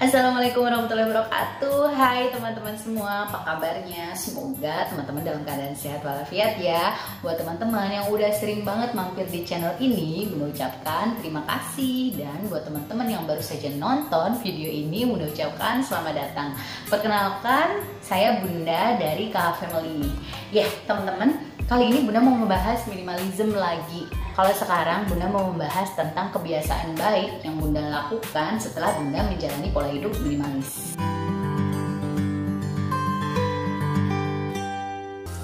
Assalamualaikum warahmatullahi wabarakatuh. Hai teman-teman semua, apa kabarnya? Semoga teman-teman dalam keadaan sehat walafiat ya. Buat teman-teman yang udah sering banget mampir di channel ini, Bunda ucapkan terima kasih. Dan buat teman-teman yang baru saja nonton video ini, Bunda ucapkan selamat datang. Perkenalkan, saya Bunda dari KH Family. Ya teman-teman, kali ini Bunda mau membahas minimalism lagi. Kalau sekarang Bunda mau membahas tentang kebiasaan baik yang Bunda lakukan setelah Bunda menjalani pola hidup minimalis.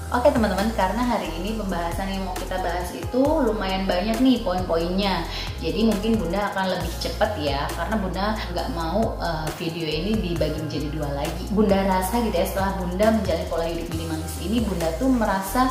Oke teman-teman, karena hari ini pembahasan yang mau kita bahas itu lumayan banyak nih poin-poinnya. Jadi mungkin Bunda akan lebih cepat ya, karena Bunda nggak mau video ini dibagi menjadi dua lagi. Bunda rasa gitu ya, setelah Bunda menjalani pola hidup minimalis ini, Bunda tuh merasa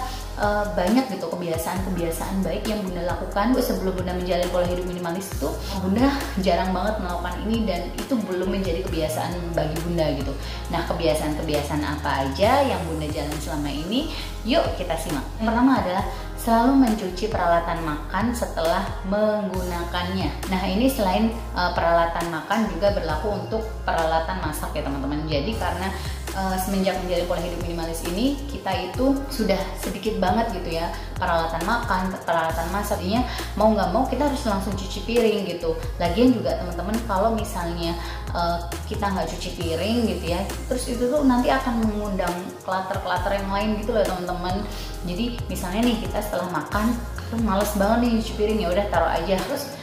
banyak gitu kebiasaan-kebiasaan baik yang Bunda lakukan. Sebelum Bunda menjalani pola hidup minimalis itu Bunda jarang banget melakukan ini dan itu belum menjadi kebiasaan bagi Bunda gitu. Nah, kebiasaan-kebiasaan apa aja yang Bunda jalan selama ini? Yuk kita simak. Yang pertama adalah selalu mencuci peralatan makan setelah menggunakannya. Nah, ini selain peralatan makan juga berlaku untuk peralatan masak ya teman-teman. Jadi karena semenjak menjalani pola hidup minimalis ini, kita itu sudah sedikit banget gitu ya peralatan makan, peralatan masak. Artinya mau nggak mau kita harus langsung cuci piring gitu. Lagian juga teman-teman, kalau misalnya kita nggak cuci piring gitu ya, terus itu tuh nanti akan mengundang klater-klater yang lain gitu loh teman-teman. Jadi misalnya nih kita setelah makan, tuh males banget nih cuci piring, ya udah taruh aja, terus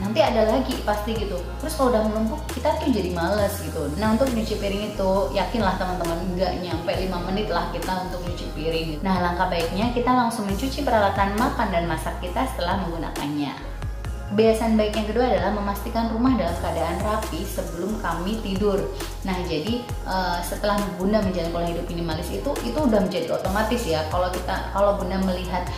nanti ada lagi pasti gitu. Terus kalau udah menumpuk kita tuh jadi males gitu. Nah, untuk nyuci piring itu yakinlah teman-teman nggak nyampe 5 menit lah kita untuk nyuci piring gitu. Nah, langkah baiknya kita langsung mencuci peralatan makan dan masak kita setelah menggunakannya. Kebiasaan baik yang kedua adalah memastikan rumah dalam keadaan rapi sebelum kami tidur. Nah, jadi setelah Bunda menjalani pola hidup minimalis itu udah menjadi otomatis ya. Kalau Bunda melihat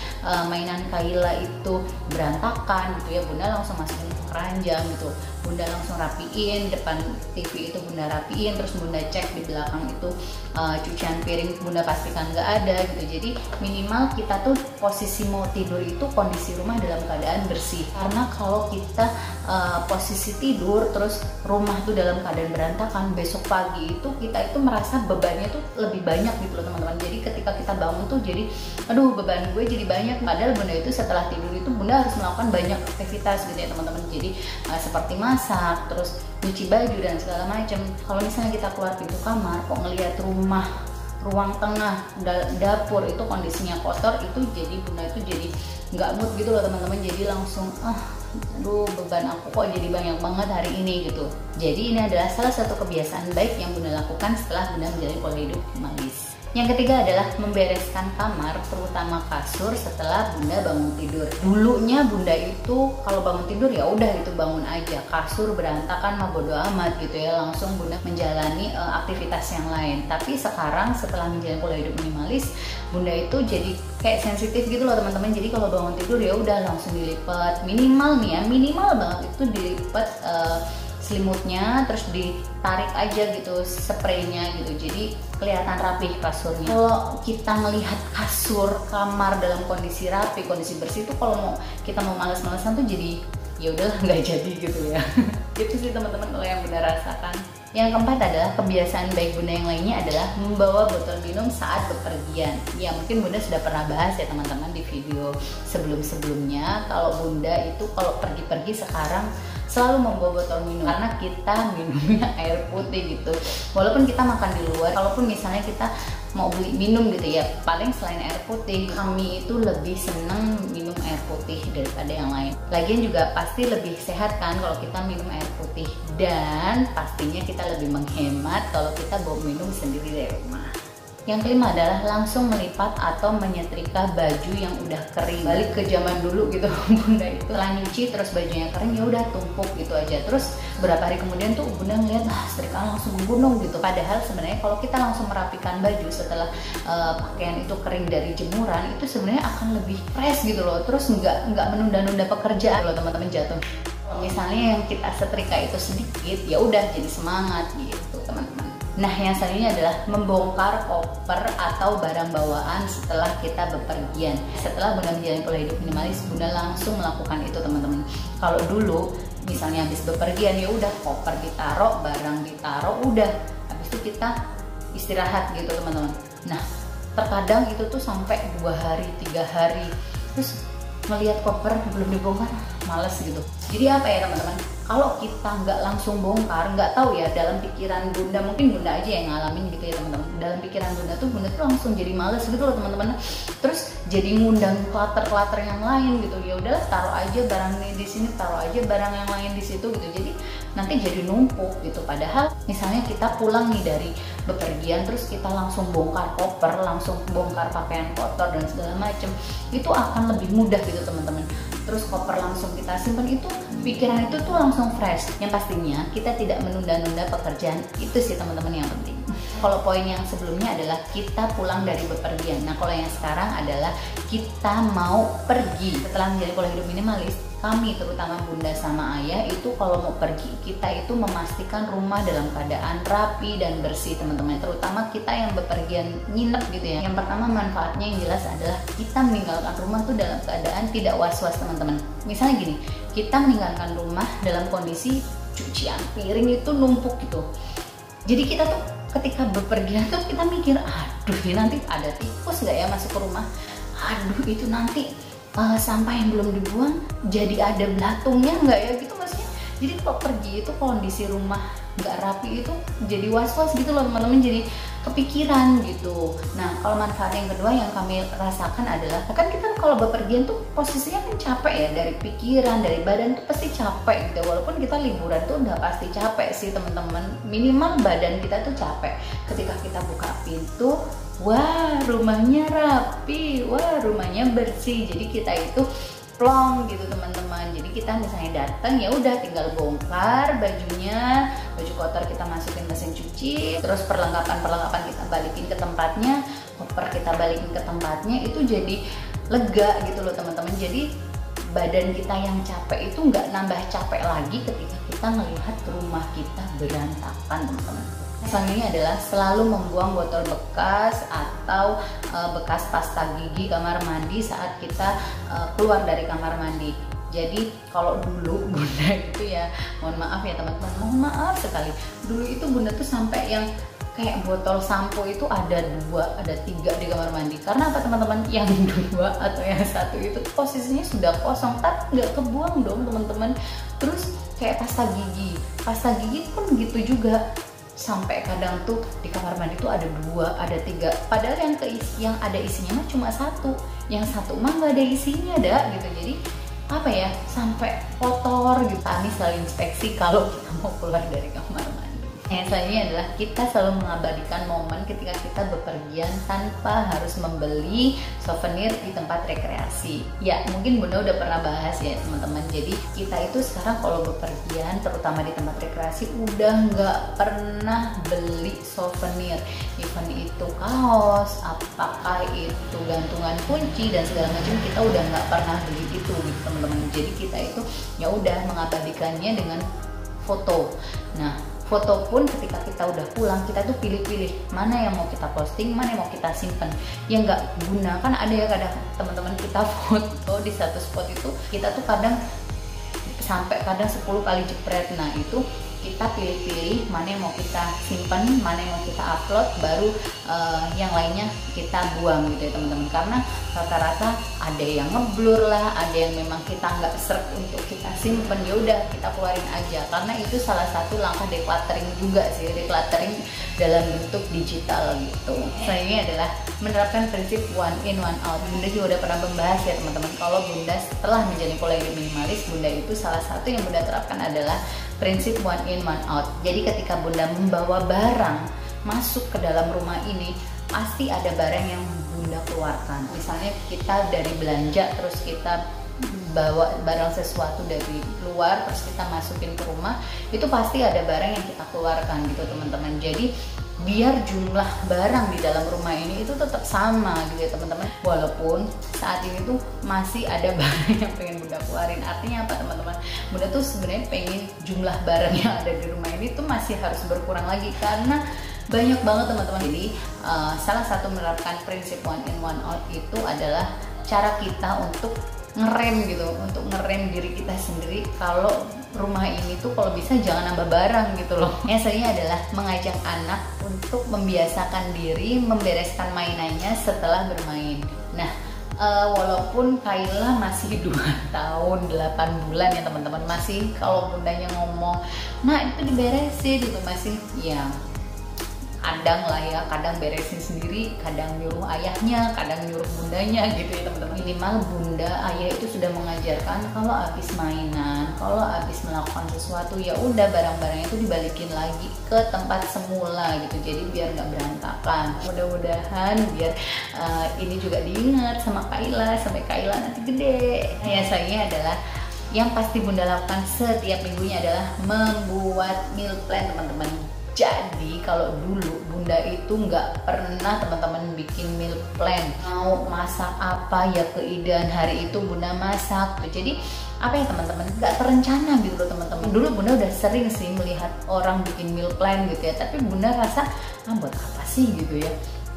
mainan Kayla itu berantakan gitu ya, Bunda langsung masukin ke keranjang gitu. Bunda langsung rapiin, depan TV itu Bunda rapiin, terus Bunda cek di belakang itu cucian piring Bunda pastikan nggak ada gitu. Jadi minimal kita tuh posisi mau tidur itu kondisi rumah dalam keadaan bersih. Karena kalau kita posisi tidur terus rumah tuh dalam keadaan berantakan, besok pagi itu kita itu merasa bebannya tuh lebih banyak gitu loh teman-teman. Jadi ketika kita bangun tuh jadi aduh beban gue jadi banyak, padahal Bunda itu setelah tidur itu Bunda harus melakukan banyak aktivitas gitu ya teman-teman. Jadi seperti masak, terus nyuci baju dan segala macam. Kalau misalnya kita keluar pintu kamar kok ngelihat rumah, ruang tengah, dapur itu kondisinya kotor, itu jadi Bunda itu jadi nggak mood gitu loh teman-teman. Jadi langsung aduh beban aku kok jadi banyak banget hari ini gitu. Jadi ini adalah salah satu kebiasaan baik yang Bunda lakukan setelah Bunda menjalani pola hidup minimalis. Yang ketiga adalah membereskan kamar, terutama kasur setelah Bunda bangun tidur. Dulunya Bunda itu kalau bangun tidur ya udah gitu bangun aja, kasur berantakan mah bodo amat gitu ya, langsung Bunda menjalani aktivitas yang lain. Tapi sekarang setelah menjalani pola hidup minimalis, Bunda itu jadi kayak sensitif gitu loh teman-teman. Jadi kalau bangun tidur ya udah langsung dilipat, minimal nih ya, minimal banget itu dilipat selimutnya, terus ditarik aja gitu spraynya gitu, jadi kelihatan rapi kasurnya. Kalau kita melihat kasur kamar dalam kondisi rapi, kondisi bersih, itu kalau kita mau males-malesan tuh jadi ya udahlah nggak jadi gitu ya. Itu sih teman-teman kalau yang Bunda rasakan. Yang keempat adalah kebiasaan baik Bunda yang lainnya adalah membawa botol minum saat bepergian. Ya mungkin Bunda sudah pernah bahas ya teman-teman di video sebelum-sebelumnya. Kalau Bunda itu kalau pergi-pergi sekarang selalu membawa botol minum, karena kita minumnya air putih gitu. Walaupun kita makan di luar, kalaupun misalnya kita mau beli minum gitu ya, paling selain air putih, kami itu lebih seneng minum air putih daripada yang lain. Lagian juga pasti lebih sehat kan kalau kita minum air putih, dan pastinya kita lebih menghemat kalau kita bawa minum sendiri dari rumah. Yang kelima adalah langsung melipat atau menyetrika baju yang udah kering. Balik ke zaman dulu gitu Bunda itu setelah nyuci terus bajunya kering ya udah tumpuk gitu aja. Terus beberapa hari kemudian tuh Bunda ngeliat setrikaan langsung menggunung gitu. Padahal sebenarnya kalau kita langsung merapikan baju setelah pakaian itu kering dari jemuran, itu sebenarnya akan lebih fresh gitu loh. Terus nggak menunda-nunda pekerjaan loh teman-teman jatuh. Misalnya yang kita setrika itu sedikit, ya udah jadi semangat gitu teman-teman. Nah, yang selanjutnya adalah membongkar koper atau barang bawaan setelah kita bepergian. Setelah Bunda menjalani pola hidup minimalis, Bunda langsung melakukan itu teman-teman. Kalau dulu misalnya habis bepergian ya udah koper ditaruh, barang ditaruh, udah habis itu kita istirahat gitu teman-teman. Nah terkadang itu tuh sampai 2 hari 3 hari terus melihat koper belum dibongkar, males gitu. Jadi apa ya teman-teman, kalau kita nggak langsung bongkar, nggak tahu ya dalam pikiran bunda, mungkin bunda aja yang ngalamin gitu ya teman-teman. Dalam pikiran bunda tuh langsung jadi males gitu loh teman-teman. Terus jadi ngundang klater-klater yang lain gitu. Ya udahlah taruh aja barang ini di sini, taruh aja barang yang lain di situ gitu. Jadi nanti jadi numpuk gitu. Padahal misalnya kita pulang nih dari bepergian terus kita langsung bongkar koper, langsung bongkar pakaian kotor dan segala macem, itu akan lebih mudah gitu teman-teman. Terus koper langsung kita simpan, itu pikiran itu tuh langsung fresh. Yang pastinya kita tidak menunda-nunda pekerjaan, itu sih teman-teman yang penting. Kalau poin yang sebelumnya adalah kita pulang dari bepergian. Nah kalau yang sekarang adalah kita mau pergi. Setelah menjadi pola hidup minimalis, kami terutama bunda sama ayah itu kalau mau pergi, kita itu memastikan rumah dalam keadaan rapi dan bersih teman-teman. Terutama kita yang bepergian nginep gitu ya. Yang pertama manfaatnya yang jelas adalah kita meninggalkan rumah tuh dalam keadaan tidak was-was teman-teman. Misalnya gini, kita meninggalkan rumah dalam kondisi cucian piring itu numpuk gitu. Jadi kita tuh ketika bepergian tuh kita mikir, aduh ini nanti ada tikus nggak ya masuk ke rumah, aduh itu nanti sampah yang belum dibuang jadi ada belatungnya nggak ya gitu maksudnya. Jadi kalau pergi itu kondisi rumah nggak rapi itu jadi was-was gitu loh teman-teman, jadi kepikiran gitu. Nah kalau manfaat yang kedua yang kami rasakan adalah kan kita kalau bepergian tuh posisinya kan capek ya, dari pikiran, dari badan tuh pasti capek gitu. Walaupun kita liburan tuh udah pasti capek sih teman-teman, minimal badan kita tuh capek. Ketika kita buka pintu, wah rumahnya rapi, wah rumahnya bersih, jadi kita itu plong gitu teman-teman. Jadi kita misalnya datang ya udah tinggal bongkar bajunya, baju kotor kita masukin mesin cuci, terus perlengkapan kita balikin ke tempatnya, koper kita balikin ke tempatnya, itu jadi lega gitu loh teman-teman. Jadi badan kita yang capek itu nggak nambah capek lagi ketika kita melihat rumah kita berantakan teman-teman. Selanjutnya adalah selalu membuang botol bekas atau bekas pasta gigi kamar mandi saat kita keluar dari kamar mandi. Jadi kalau dulu bunda itu ya, mohon maaf ya teman-teman, mohon maaf sekali, dulu itu bunda tuh sampai yang kayak botol sampo itu ada 2, ada 3 di kamar mandi. Karena apa teman-teman? Yang 2 atau yang 1 itu posisinya sudah kosong, tapi nggak kebuang dong teman-teman. Terus kayak pasta gigi pun gitu juga. Sampai kadang tuh di kamar mandi tuh ada 2, ada 3, padahal yang ada isinya mah cuma 1, yang 1 mah nggak ada isinya gitu. Jadi apa ya, sampai kotor gitu. Kami selalu inspeksi kalau kita mau keluar dari kamar mandi. Yang selanjutnya adalah kita selalu mengabadikan momen ketika kita bepergian tanpa harus membeli souvenir di tempat rekreasi. Ya mungkin bunda udah pernah bahas ya teman-teman. Jadi kita itu sekarang kalau bepergian terutama di tempat rekreasi udah nggak pernah beli souvenir, even itu kaos, apakah itu gantungan kunci dan segala macam, kita udah nggak pernah beli itu gitu teman-teman. Jadi kita itu ya udah mengabadikannya dengan foto. Nah foto pun ketika kita udah pulang, kita tuh pilih-pilih mana yang mau kita posting, mana yang mau kita simpen. Ya nggak guna, kan ada ya kadang teman-teman kita foto di satu spot itu kita tuh kadang sampai 10 kali jepret. Nah itu kita pilih-pilih mana yang mau kita simpen, mana yang mau kita upload, baru yang lainnya kita buang gitu ya teman-teman. Karena rata-rata ada yang ngeblur lah, ada yang memang kita nggak serp untuk kita simpen, ya udah kita keluarin aja. Karena itu salah satu langkah decluttering juga sih, decluttering dalam bentuk digital gitu. Selanjutnya adalah menerapkan prinsip one in one out. Bunda juga udah pernah membahas ya teman-teman, kalau bunda setelah menjadi pola hidup minimalis, bunda itu salah satu yang bunda terapkan adalah prinsip one in one out. Jadi ketika bunda membawa barang masuk ke dalam rumah ini, pasti ada barang yang bunda keluarkan. Misalnya kita dari belanja terus kita bawa barang sesuatu dari luar terus kita masukin ke rumah, itu pasti ada barang yang kita keluarkan gitu teman-teman. Jadi biar jumlah barang di dalam rumah ini itu tetap sama gitu ya teman-teman, walaupun saat ini tuh masih ada barang yang pengen bunda keluarin. Artinya apa teman-teman, bunda tuh sebenarnya pengen jumlah barang yang ada di rumah ini tuh masih harus berkurang lagi karena banyak banget teman-teman. Jadi salah satu menerapkan prinsip one in one out itu adalah cara kita untuk ngerem gitu, untuk ngerem diri kita sendiri kalau rumah ini tuh kalau bisa jangan nambah barang gitu loh. Yang sebenarnya adalah mengajak anak untuk membiasakan diri membereskan mainannya setelah bermain. Nah, walaupun Kayla masih 2 tahun 8 bulan ya teman-teman, masih kalau bundanya ngomong, nah itu diberesin gitu, masih ya kadang lah ya, kadang beresin sendiri, kadang nyuruh ayahnya, kadang nyuruh bundanya gitu ya teman-teman. Minimal bunda, ayah itu sudah mengajarkan kalau habis mainan, kalau habis melakukan sesuatu ya udah barang-barangnya itu dibalikin lagi ke tempat semula gitu, jadi biar nggak berantakan. Mudah-mudahan biar ini juga diingat sama Kayla sampai Kayla nanti gede. Ya saya adalah yang pasti bunda lakukan setiap minggunya adalah membuat meal plan teman-teman. Jadi kalau dulu bunda itu nggak pernah teman-teman bikin meal plan, mau masak apa ya keidean hari itu bunda masak. Jadi apa ya teman-teman, nggak terencana gitu loh teman-teman. Dulu bunda udah sering sih melihat orang bikin meal plan gitu ya, tapi bunda rasa buat apa sih gitu ya,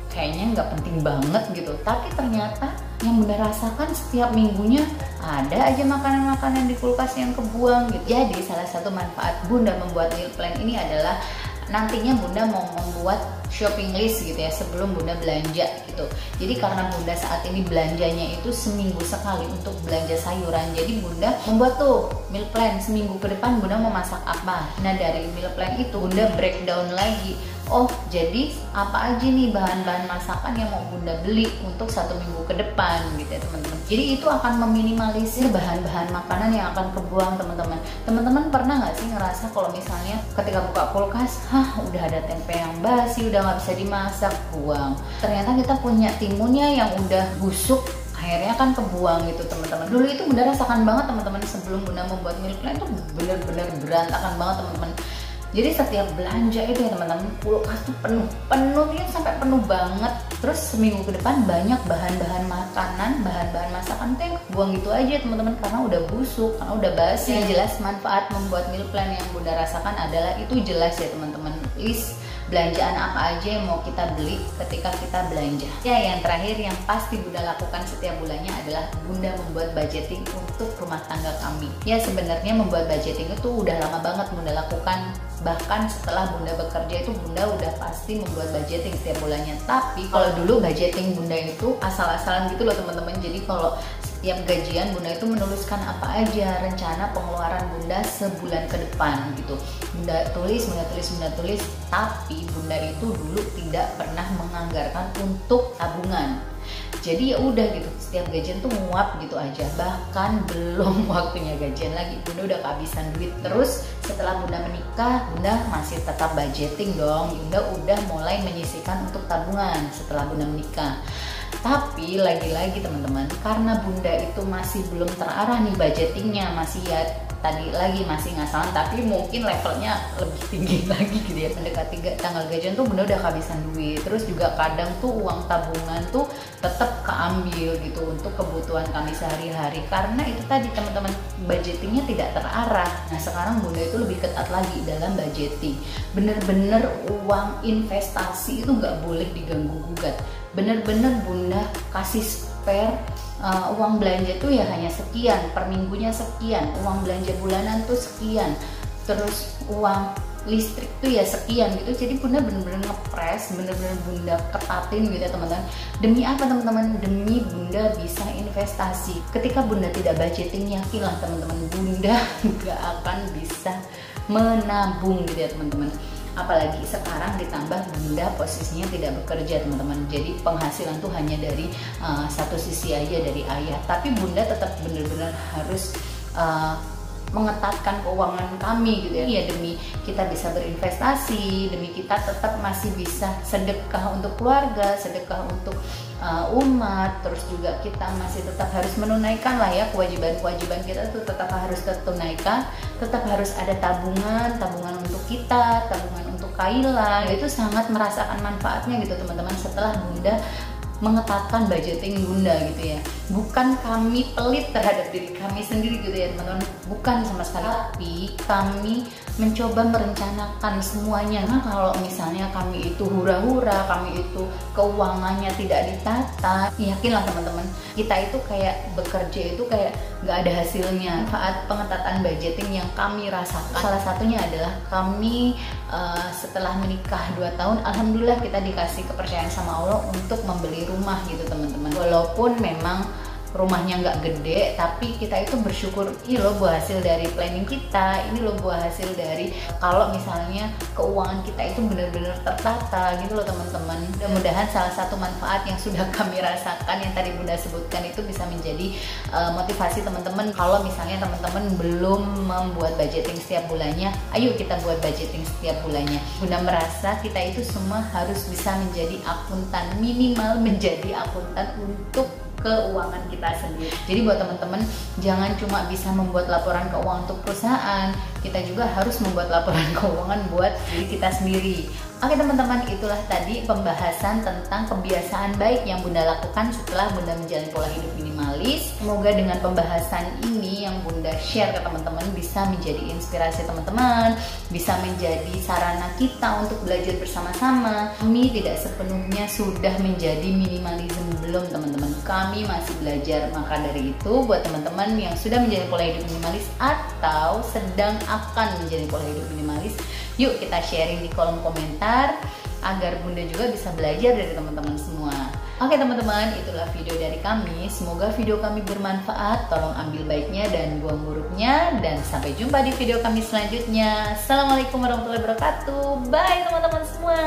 kayaknya nggak penting banget gitu. Tapi ternyata yang bunda rasakan setiap minggunya ada aja makanan-makanan di kulkas yang kebuang gitu. Jadi salah satu manfaat bunda membuat meal plan ini adalah nantinya bunda mau membuat shopping list gitu ya sebelum bunda belanja gitu. Jadi karena bunda saat ini belanjanya itu seminggu sekali untuk belanja sayuran, jadi bunda membuat tuh meal plan seminggu ke depan bunda mau masak apa. Nah dari meal plan itu bunda breakdown lagi, oh jadi apa aja nih bahan-bahan masakan yang mau bunda beli untuk 1 minggu ke depan gitu ya teman-teman. Jadi itu akan meminimalisir bahan-bahan makanan yang akan kebuang teman-teman. Teman-teman pernah nggak sih ngerasa kalau misalnya ketika buka kulkas, udah ada tempe yang basi, udah nggak bisa dimasak, buang. Ternyata kita punya timunnya yang udah busuk, akhirnya kan kebuang gitu teman-teman. Dulu itu bunda rasakan banget teman-teman, sebelum bunda membuat meal plan tuh bener-bener berantakan banget teman-teman. Jadi setiap belanja itu ya teman-teman, kulkas tuh penuh ya, sampai penuh banget. Terus seminggu ke depan banyak bahan-bahan makanan, bahan-bahan masakan tuh yang buang gitu aja teman-teman, karena udah busuk, karena udah basi. Yang jelas manfaat membuat meal plan yang bunda rasakan adalah itu jelas ya teman-teman. List belanjaan apa aja yang mau kita beli ketika kita belanja. Ya yang terakhir yang pasti bunda lakukan setiap bulannya adalah bunda membuat budgeting untuk rumah tangga kami. Ya sebenarnya membuat budgeting itu udah lama banget bunda lakukan. Bahkan setelah bunda bekerja itu bunda udah pasti membuat budgeting setiap bulannya. Tapi kalau dulu budgeting bunda itu asal-asalan gitu loh teman-teman. Jadi kalau setiap gajian bunda itu menuliskan apa aja rencana pengeluaran bunda sebulan ke depan gitu. Bunda tulis, tapi bunda itu dulu tidak pernah menganggarkan untuk tabungan. Jadi ya udah gitu, setiap gajian tuh nguap gitu aja. Bahkan belum waktunya gajian lagi bunda udah kehabisan duit. Terus setelah bunda menikah, bunda masih tetap budgeting dong. Bunda udah mulai menyisihkan untuk tabungan setelah bunda menikah. Tapi lagi-lagi teman-teman, karena bunda itu masih belum terarah nih budgetingnya, masih ya tadi lagi masih ngasalan, tapi mungkin levelnya lebih tinggi lagi gitu ya. Mendekati tanggal gajian tuh bunda udah kehabisan duit. Terus juga kadang tuh uang tabungan tuh tetap keambil gitu untuk kebutuhan kami sehari-hari, karena itu tadi teman-teman budgetingnya tidak terarah. Nah sekarang bunda itu lebih ketat lagi dalam budgeting. Bener-bener uang investasi itu nggak boleh diganggu gugat. Bener-bener bunda kasih spare uang belanja tuh ya hanya sekian, per minggunya sekian, uang belanja bulanan tuh sekian, terus uang listrik tuh ya sekian gitu. Jadi bunda bener-bener ngepres, bener-bener bunda ketatin gitu ya teman-teman. Demi apa teman-teman? Demi bunda bisa investasi. Ketika bunda tidak budgeting, yakinlah teman-teman, bunda nggak akan bisa menabung gitu ya teman-teman. Apalagi sekarang ditambah bunda posisinya tidak bekerja teman-teman, jadi penghasilan tuh hanya dari satu sisi aja dari ayah. Tapi bunda tetap benar-benar harus mengetatkan keuangan kami gitu ya, demi kita bisa berinvestasi, demi kita tetap masih bisa sedekah untuk keluarga, sedekah untuk umat. Terus juga kita masih tetap harus menunaikan lah ya kewajiban-kewajiban kita tuh tetap harus tertunaikan, tetap harus ada tabungan untuk kita, tabungan untuk Kayla. Itu sangat merasakan manfaatnya gitu teman-teman setelah bunda mengetatkan budgeting bunda gitu ya. Bukan kami pelit terhadap diri kami sendiri gitu ya teman-teman, bukan sama sekali, tapi kami mencoba merencanakan semuanya. Nah kalau misalnya kami itu hura-hura, kami itu keuangannya tidak ditata, yakinlah teman-teman, kita itu kayak bekerja itu kayak nggak ada hasilnya. Saat pengetatan budgeting yang kami rasakan, salah satunya adalah kami setelah menikah 2 tahun, alhamdulillah kita dikasih kepercayaan sama Allah untuk membeli rumah gitu teman-teman. Walaupun memang rumahnya nggak gede, tapi kita itu bersyukur, ini loh buah hasil dari planning kita, ini loh buah hasil dari kalau misalnya keuangan kita itu benar-benar tertata gitu loh teman-teman. Mudah-mudahan salah satu manfaat yang sudah kami rasakan yang tadi Bunda sebutkan itu bisa menjadi motivasi teman-teman. Kalau misalnya teman-teman belum membuat budgeting setiap bulannya, ayo kita buat budgeting setiap bulannya. Bunda merasa kita itu semua harus bisa menjadi akuntan, minimal menjadi akuntan untuk keuangan kita sendiri. Jadi buat teman-teman, jangan cuma bisa membuat laporan keuangan untuk perusahaan, kita juga harus membuat laporan keuangan buat diri kita sendiri. Oke teman-teman, itulah tadi pembahasan tentang kebiasaan baik yang Bunda lakukan setelah Bunda menjalani pola hidup minimalis. Semoga dengan pembahasan ini yang Bunda share ke teman-teman bisa menjadi inspirasi teman-teman, bisa menjadi sarana kita untuk belajar bersama-sama. Kami tidak sepenuhnya sudah menjadi minimalism, belum teman-teman. Kami masih belajar. Maka dari itu buat teman-teman yang sudah menjalani pola hidup minimalis atau sedang akan menjalani pola hidup minimalis, yuk kita sharing di kolom komentar agar Bunda juga bisa belajar dari teman-teman semua. Oke teman-teman, itulah video dari kami. Semoga video kami bermanfaat. Tolong ambil baiknya dan buang buruknya. Dan sampai jumpa di video kami selanjutnya. Assalamualaikum warahmatullahi wabarakatuh. Bye teman-teman semua.